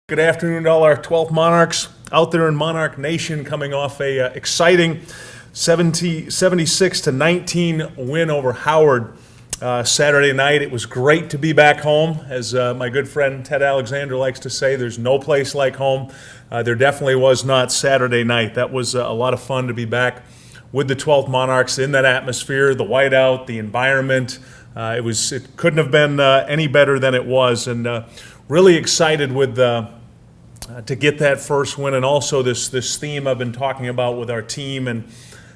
Good afternoon to all our 12 Monarchs out there in Monarch Nation, coming off a exciting 76-19 win over Howard Saturday night. It was great to be back home. As my good friend Ted Alexander likes to say, there's no place like home. There definitely was not Saturday night. That was a lot of fun to be back with the 12th Monarchs in that atmosphere, the whiteout, the environment. It couldn't have been any better than it was, and really excited with to get that first win, and also this theme I've been talking about with our team and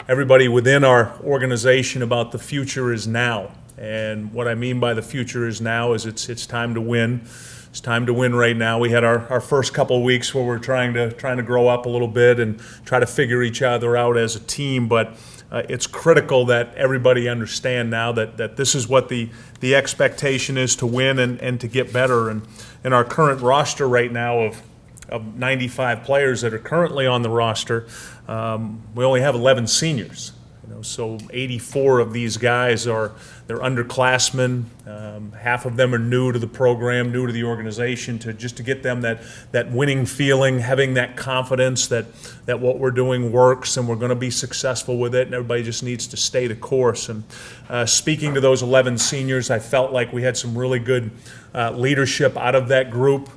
everybody within our organization about the future is now. And what I mean by the future is now is it's time to win. It's time to win right now. We had our first couple of weeks where we're trying to grow up a little bit and try to figure each other out as a team, but it's critical that everybody understand now that this is what the expectation is, to win and to get better. And in our current roster right now of 95 players that are currently on the roster, we only have 11 seniors. So 84 of these guys they're underclassmen. Half of them are new to the program, new to the organization, to get them that winning feeling, having that confidence that what we're doing works and we're going to be successful with it, and everybody just needs to stay the course. And speaking to those 11 seniors, I felt like we had some really good leadership out of that group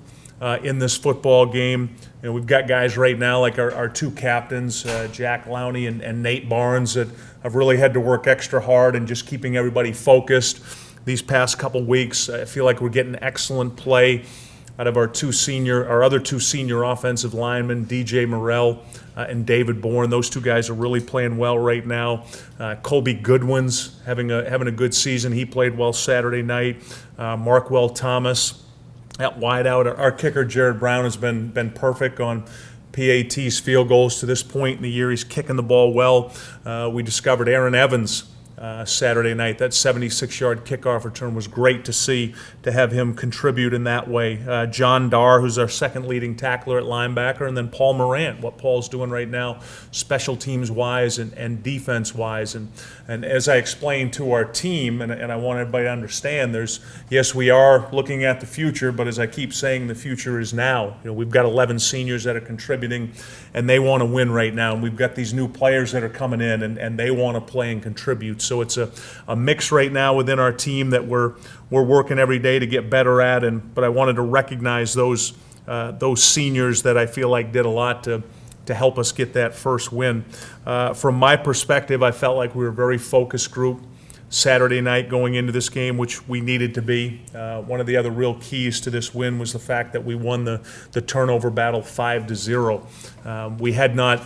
in this football game. We've got guys right now like our two captains, Jack Lowney and Nate Barnes, that have really had to work extra hard and just keeping everybody focused these past couple weeks. I feel like we're getting excellent play out of our other two senior offensive linemen, DJ Morrell and David Bourne. Those two guys are really playing well right now. Colby Goodwin's having a good season. He played well Saturday night. Markwell Thomas at wideout. Our kicker, Jared Brown, has been perfect on PAT's field goals to this point in the year. He's kicking the ball well. We discovered Aaron Evans Saturday night. That 76-yard kickoff return was great to see, to have him contribute in that way. John Darr, who's our second leading tackler at linebacker, and then Paul Morant, what Paul's doing right now, special teams-wise and defense-wise. And as I explained to our team, and I want everybody to understand, yes, we are looking at the future, but as I keep saying, the future is now. We've got 11 seniors that are contributing, and they want to win right now. And we've got these new players that are coming in, and they want to play and contribute. So it's a mix right now within our team that we're working every day to get better at. But I wanted to recognize those seniors that I feel like did a lot to help us get that first win. From my perspective, I felt like we were a very focused group Saturday night going into this game, which we needed to be. One of the other real keys to this win was the fact that we won the turnover battle 5-0. We had not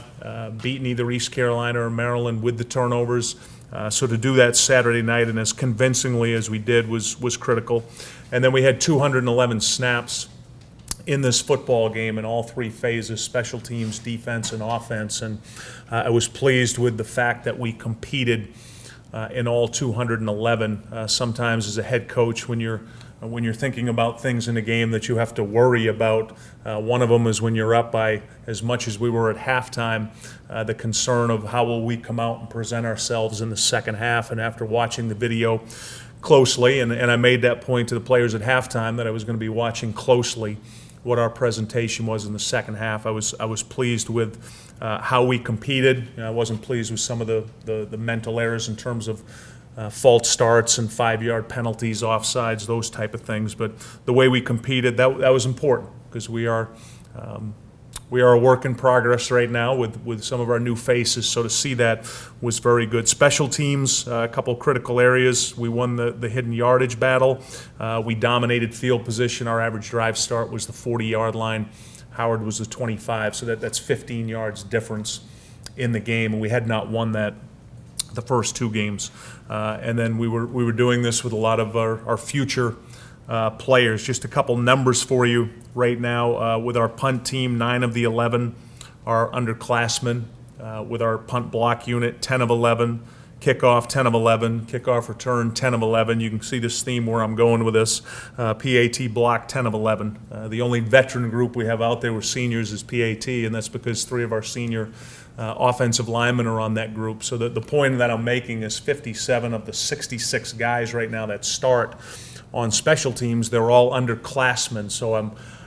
beaten either East Carolina or Maryland with the turnovers. So to do that Saturday night, and as convincingly as we did, was critical. And then we had 211 snaps in this football game in all three phases: special teams, defense, and offense. And I was pleased with the fact that we competed in all 211. Sometimes as a head coach, when you're thinking about things in a game that you have to worry about, one of them is when you're up by as much as we were at halftime, the concern of how will we come out and present ourselves in the second half. And after watching the video closely, and I made that point to the players at halftime that I was going to be watching closely what our presentation was in the second half. I was pleased with how we competed. I wasn't pleased with some of the mental errors in terms of false starts and 5-yard penalties, offsides, those type of things. But the way we competed, that was important, because we are a work in progress right now with some of our new faces. So to see that was very good. Special teams, a couple critical areas. We won the hidden yardage battle. We dominated field position. Our average drive start was the 40-yard line. Howard was the 25, so that's 15 yards difference in the game, and we had not won that the first two games. And then we were doing this with a lot of our future players. Just a couple numbers for you right now. With our punt team, 9 of the 11 are underclassmen. With our punt block unit, 10 of 11. Kickoff, 10 of 11. Kickoff return, 10 of 11. You can see this theme where I'm going with this. PAT block, 10 of 11. The only veteran group we have out there with seniors is PAT, and that's because 3 of our senior offensive linemen are on that group. So the point that I'm making is 57 of the 66 guys right now that start on special teams, they're all underclassmen. So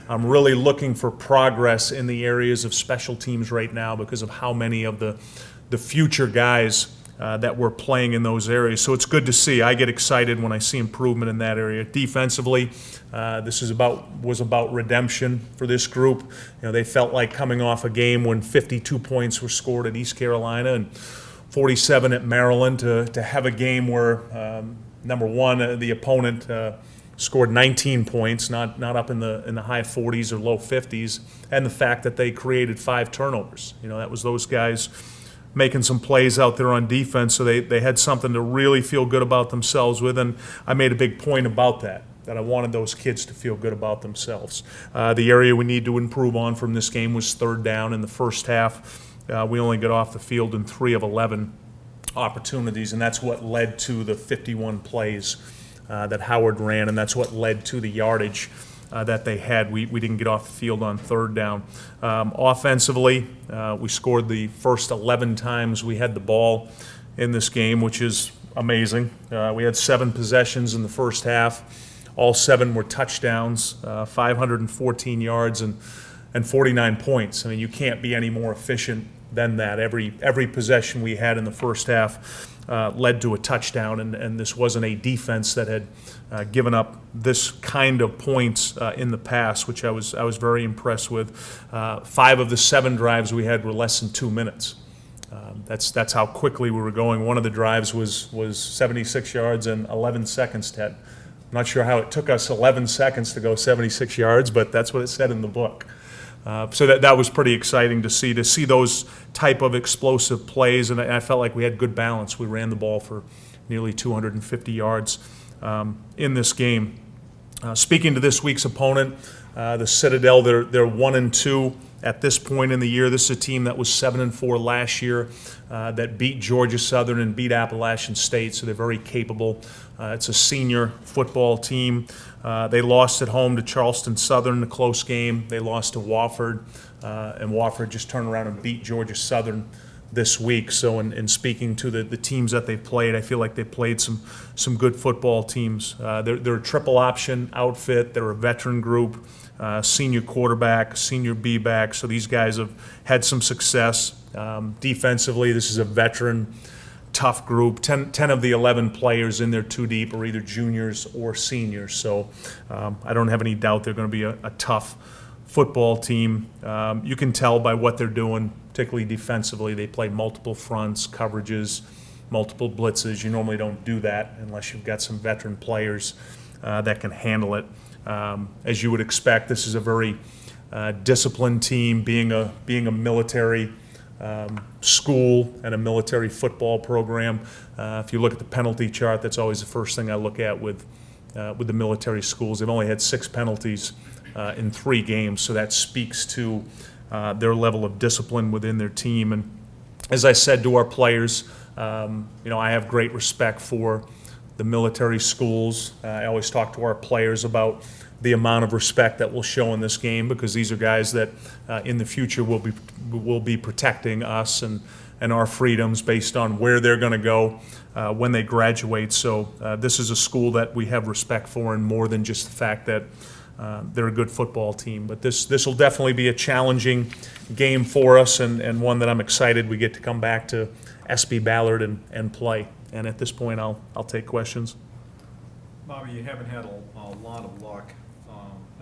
I'm really looking for progress in the areas of special teams right now because of how many of the future guys that we're playing in those areas. So it's good to see. I get excited when I see improvement in that area. Defensively, this was about redemption for this group. They felt like coming off a game when 52 points were scored at East Carolina and 47 at Maryland to have a game where number one, the opponent scored 19 points, not up in the high 40s or low 50s, and the fact that they created 5 turnovers. That was those guys making some plays out there on defense, so they had something to really feel good about themselves with, and I made a big point about that I wanted those kids to feel good about themselves. The area we need to improve on from this game was third down. In the first half, we only got off the field in 3 of 11 opportunities, and that's what led to the 51 plays that Howard ran, and that's what led to the yardage that they had. We didn't get off the field on third down. Offensively, we scored the first 11 times we had the ball in this game, which is amazing. We had 7 possessions in the first half. All 7 were touchdowns, 514 yards and 49 points. I mean, you can't be any more efficient than that. Every possession we had in the first half led to a touchdown, and this wasn't a defense that had given up this kind of points in the past, which I was very impressed with. 5 of the 7 drives we had were less than 2 minutes. That's how quickly we were going. One of the drives was 76 yards and 11 seconds, Ted. I'm not sure how it took us 11 seconds to go 76 yards, but that's what it said in the book. So that was pretty exciting to see those type of explosive plays, and I felt like we had good balance. We ran the ball for nearly 250 yards in this game. Speaking to this week's opponent, the Citadel, they're 1-2 at this point in the year. This is a team that was 7-4 last year, that beat Georgia Southern and beat Appalachian State, so they're very capable. It's a senior football team. They lost at home to Charleston Southern, a close game. They lost to Wofford, and Wofford just turned around and beat Georgia Southern this week. So in speaking to the teams that they've played, I feel like they played some good football teams. They're a triple option outfit. They're a veteran group, senior quarterback, senior B-back. So these guys have had some success. Defensively, this is a veteran, tough group. 10 of the 11 players in there too deep are either juniors or seniors. So I don't have any doubt they're going to be a tough football team. You can tell by what they're doing, particularly defensively. They play multiple fronts, coverages, multiple blitzes. You normally don't do that unless you've got some veteran players that can handle it. As you would expect, this is a very disciplined team, being a military school and a military football program. If you look at the penalty chart, that's always the first thing I look at with the military schools. They've only had 6 penalties in 3 games, so that speaks to their level of discipline within their team. And as I said to our players, I have great respect for the military schools. I always talk to our players about the amount of respect that we'll show in this game, because these are guys that in the future will be protecting us and our freedoms based on where they're going to go when they graduate. So this is a school that we have respect for, and more than just the fact that they're a good football team. But this will definitely be a challenging game for us, and one that I'm excited we get to come back to SB Ballard and play. And at this point, I'll take questions. Bobby, you haven't had a lot of luck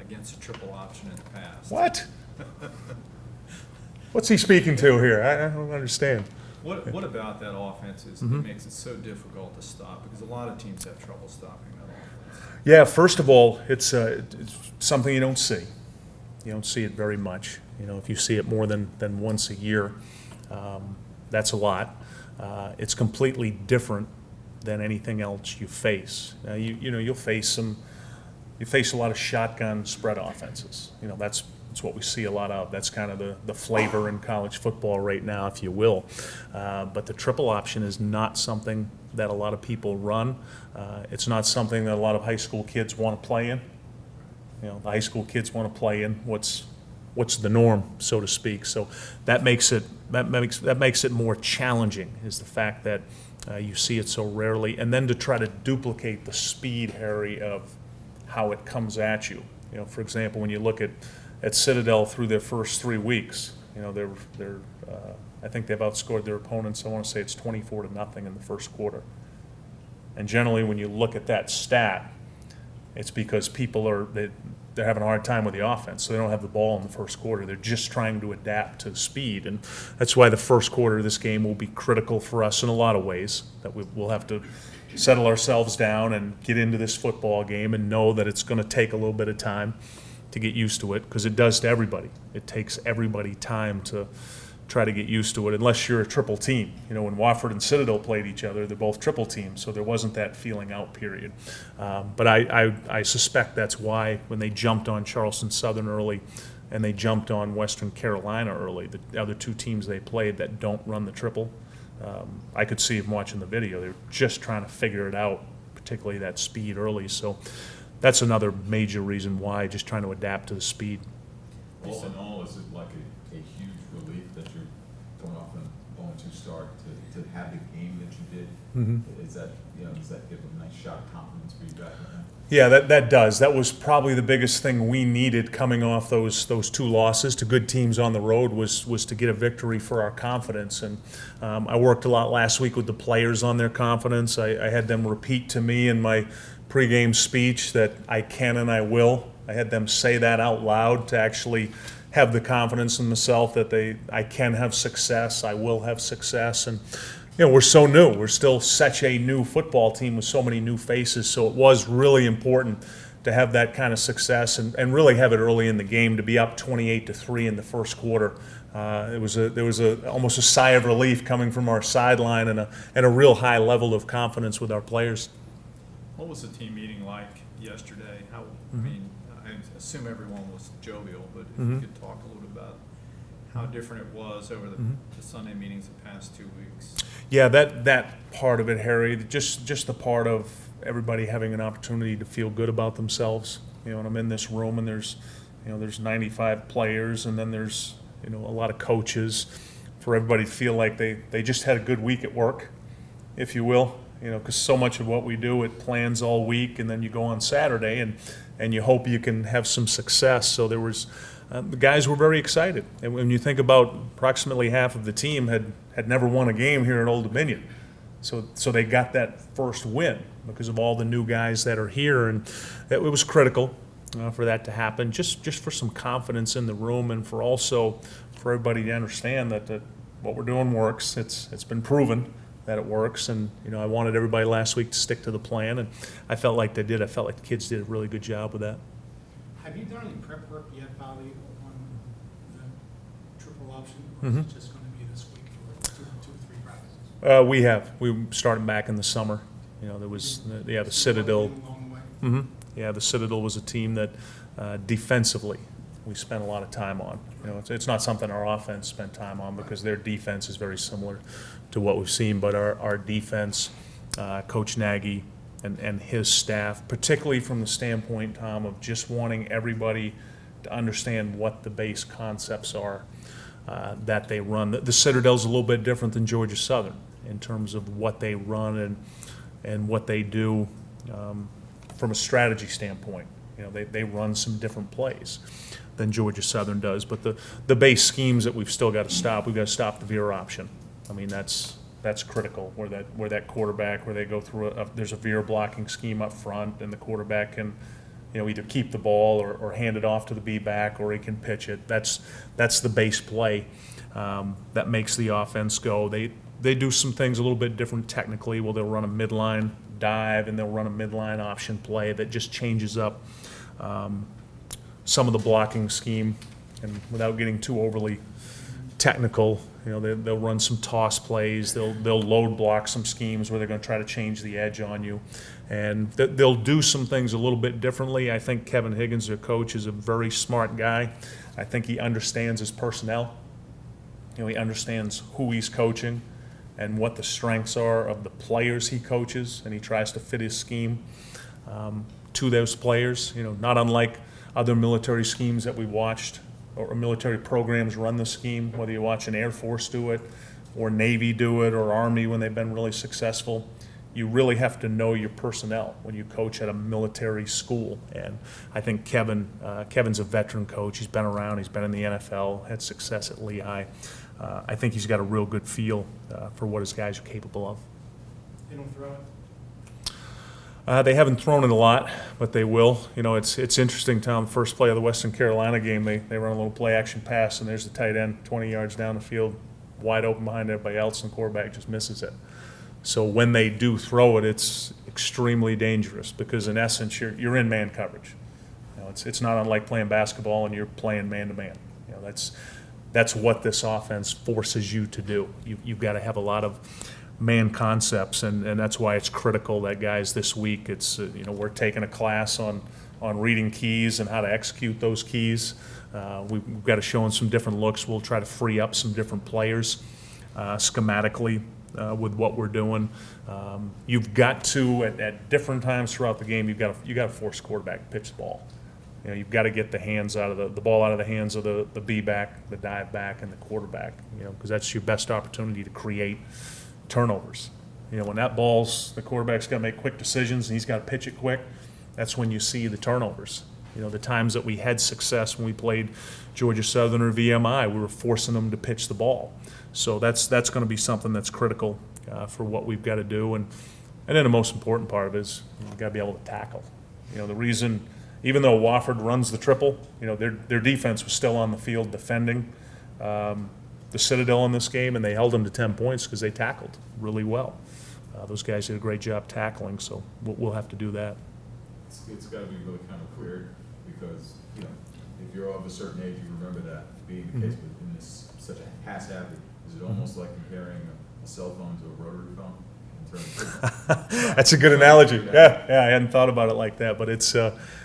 against a triple option in the past. What? What's he speaking to here? I don't understand. What about that offense that makes it so difficult to stop? Because a lot of teams have trouble stopping that offense. Yeah, first of all, it's something you don't see. You don't see it very much. If you see it more than once a year, that's a lot. It's completely different than anything else you face. You'll face a lot of shotgun spread offenses. That's what we see a lot of. That's kind of the flavor in college football right now, if you will. But the triple option is not something that a lot of people run. It's not something that a lot of high school kids want to play in. The high school kids want to play in what's the norm, so to speak. So that makes it more challenging, is the fact that you see it so rarely, and then to try to duplicate the speed, Harry, of how it comes at you. For example, when you look at Citadel through their first 3 weeks, I think they've outscored their opponents. I want to say it's 24-0 in the first quarter. And generally, when you look at that stat, it's because they're having a hard time with the offense, so they don't have the ball in the first quarter. They're just trying to adapt to speed, and that's why the first quarter of this game will be critical for us in a lot of ways, that we'll have to settle ourselves down and get into this football game and know that it's going to take a little bit of time to get used to it, because it does to everybody. It takes everybody time to try to get used to it, unless you're a triple team. When Wofford and Citadel played each other, they're both triple teams, so there wasn't that feeling out period. But I suspect that's why when they jumped on Charleston Southern early and they jumped on Western Carolina early, the other two teams they played that don't run the triple, I could see them watching the video. They're just trying to figure it out, particularly that speed early. So that's another major reason why, just trying to adapt to the speed. All in all, is it like a huge relief that you're going off and 0-2 start to have the game that you did? Mm-hmm. Is that, does that give a nice shot of confidence for you back right now? Yeah, that does. That was probably the biggest thing we needed coming off those two losses to good teams on the road was to get a victory for our confidence. And I worked a lot last week with the players on their confidence. I had them repeat to me in my pregame speech that I can and I will. I had them say that out loud to actually have the confidence in themselves that I can have success, I will have success. And we're so new. We're still such a new football team with so many new faces. So it was really important to have that kind of success and really have it early in the game, to be up 28-3 in the first quarter. There was almost a sigh of relief coming from our sideline and a real high level of confidence with our players. What was the team meeting like yesterday? I mean, I assume everyone was jovial, but if you could talk a little bit about how different it was over the Sunday meetings the past 2 weeks. Yeah, that part of it, Harry, just the part of everybody having an opportunity to feel good about themselves. And I'm in this room and there's 95 players, and then there's a lot of coaches, for everybody to feel like they just had a good week at work, if you will. Because so much of what we do, it plans all week, and then you go on Saturday and you hope you can have some success. So there was, the guys were very excited. And when you think about approximately half of the team had never won a game here at Old Dominion. So they got that first win because of all the new guys that are here, and it was critical for that to happen, just for some confidence in the room, and for everybody to understand that what we're doing works. It's been proven that it works, and I wanted everybody last week to stick to the plan, and I felt like they did. I felt like the kids did a really good job with that. Have you done any prep work yet, Bobby, on the triple option, or is it just going to be this week for two or three practices? We have. We started back in the summer. There was the Citadel. Along the way? Yeah, the Citadel was a team that defensively we spent a lot of time on. It's not something our offense spent time on, because their defense is very similar to what we've seen. But our defense, Coach Nagy and his staff, particularly from the standpoint, Tom, of just wanting everybody to understand what the base concepts are that they run. The Citadel's a little bit different than Georgia Southern in terms of what they run and what they do from a strategy standpoint. They run some different plays than Georgia Southern does, but the base schemes that we've still got to stop. We've got to stop the veer option. I mean, that's critical. Where that quarterback, where they go through there's a veer blocking scheme up front, and the quarterback can either keep the ball or hand it off to the B-back, or he can pitch it. That's the base play that makes the offense go. They do some things a little bit different technically. They'll run a midline dive, and they'll run a midline option play that just changes up some of the blocking scheme. And without getting too overly technical, they'll run some toss plays. They'll load block some schemes where they're going to try to change the edge on you, and they'll do some things a little bit differently. I think Kevin Higgins, their coach, is a very smart guy. I think he understands his personnel. He understands who he's coaching and what the strengths are of the players he coaches, and he tries to fit his scheme to those players. Not unlike other military schemes that we watched, or military programs run the scheme, whether you watch an Air Force do it, or Navy do it, or Army when they've been really successful. you really have to know your personnel when you coach at a military school. And I think Kevin's a veteran coach. He's been around. He's been in the NFL, had success at Lehigh. I think he's got a real good feel for what his guys are capable of. They don't throw it. They haven't thrown it a lot, but they will. You know, it's interesting, Tom. First play of the Western Carolina game, they run a little play action pass, and there's the tight end 20 yards down the field, wide open behind everybody else, and the quarterback just misses it. So when they do throw it, it's extremely dangerous because in essence you're in man coverage. You know, it's not unlike playing basketball and you're playing man to man. You know, that's what this offense forces you to do. You've got to have a lot of man concepts, and that's why it's critical that guys this week, it's we're taking a class on reading keys and how to execute those keys. We've got to show them some different looks. We'll try to free up some different players schematically with what we're doing. You've got to at different times throughout the game, you got to force quarterback to pitch the ball. You know, you've got to get the hands out of the ball out of the hands of the B back, the dive back, and the quarterback. You know, because that's your best opportunity to create turnovers. You know, when the quarterback's got to make quick decisions and he's got to pitch it quick, that's when you see the turnovers. You know, the times that we had success when we played Georgia Southern or VMI, we were forcing them to pitch the ball. So that's going to be something that's critical for what we've got to do. And then the most important part of it is you've got to be able to tackle. You know, the reason, even though Wofford runs the triple, you know, their defense was still on the field defending the Citadel in this game, and they held them to 10 points because they tackled really well. Those guys did a great job tackling, so we'll have to do that. It's got to be really kind of weird because, you know, if you're of a certain age, you remember that being the case, but in this such a haphazard, is it almost like comparing a cell phone to a rotary phone? In terms of That's a good analogy. Yeah, I hadn't thought about it like that, but it's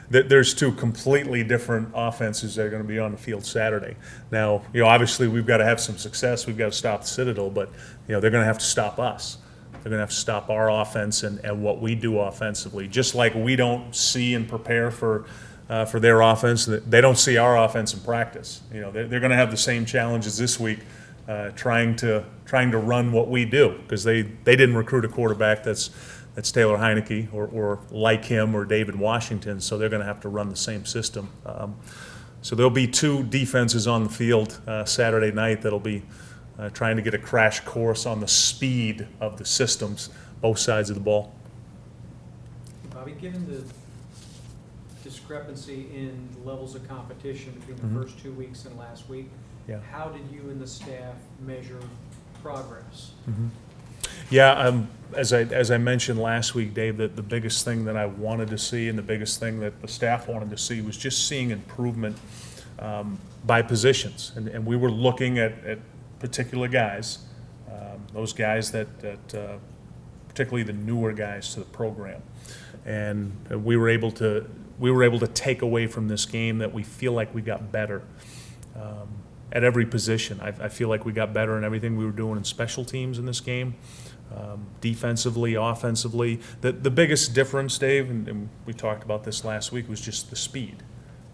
there's two completely different offenses that are going to be on the field Saturday. Now, you know, obviously we've got to have some success. We've got to stop the Citadel, but you know, they're going to have to stop us. They're going to have to stop our offense and what we do offensively. Just like we don't see and prepare for their offense, they don't see our offense in practice. You know, they're going to have the same challenges this week, trying to run what we do because they didn't recruit a quarterback that's Taylor Heineke or like him or David Washington, so they're going to have to run the same system. So there'll be two defenses on the field Saturday night that'll be trying to get a crash course on the speed of the systems, both sides of the ball. Bobby, given the discrepancy in levels of competition between the first 2 weeks and last week, Yeah. how did you and the staff measure progress? Yeah, as I mentioned last week, Dave, that the biggest thing that I wanted to see and the biggest thing that the staff wanted to see was just seeing improvement by positions. And we were looking at particular guys, those guys that particularly the newer guys to the program. And we were able to take away from this game that we feel like we got better at every position. I feel like we got better in everything we were doing in special teams in this game, defensively, offensively. The biggest difference, Dave, and we talked about this last week, was just the speed.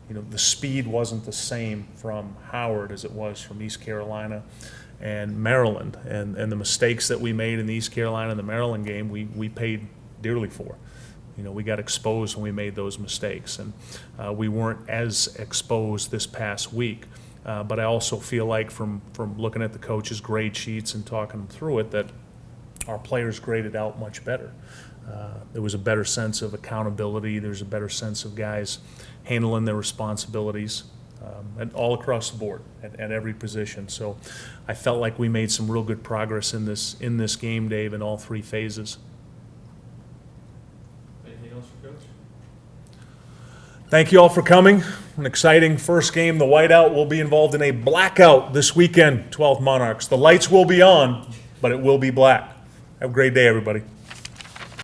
You know, the speed wasn't the same from Howard as it was from East Carolina and Maryland. And the mistakes that we made in the East Carolina and the Maryland game, we paid dearly for. You know, we got exposed when we made those mistakes, and we weren't as exposed this past week. But I also feel like from looking at the coaches' grade sheets and talking them through it, that our players graded out much better. There was a better sense of accountability. There's a better sense of guys handling their responsibilities, and all across the board at every position. So I felt like we made some real good progress in this game, Dave, in all three phases. Anything else for Coach? Thank you all for coming. An exciting first game. The Whiteout will be involved in a blackout this weekend, 12th Monarchs. The lights will be on, but it will be black. Have a great day, everybody.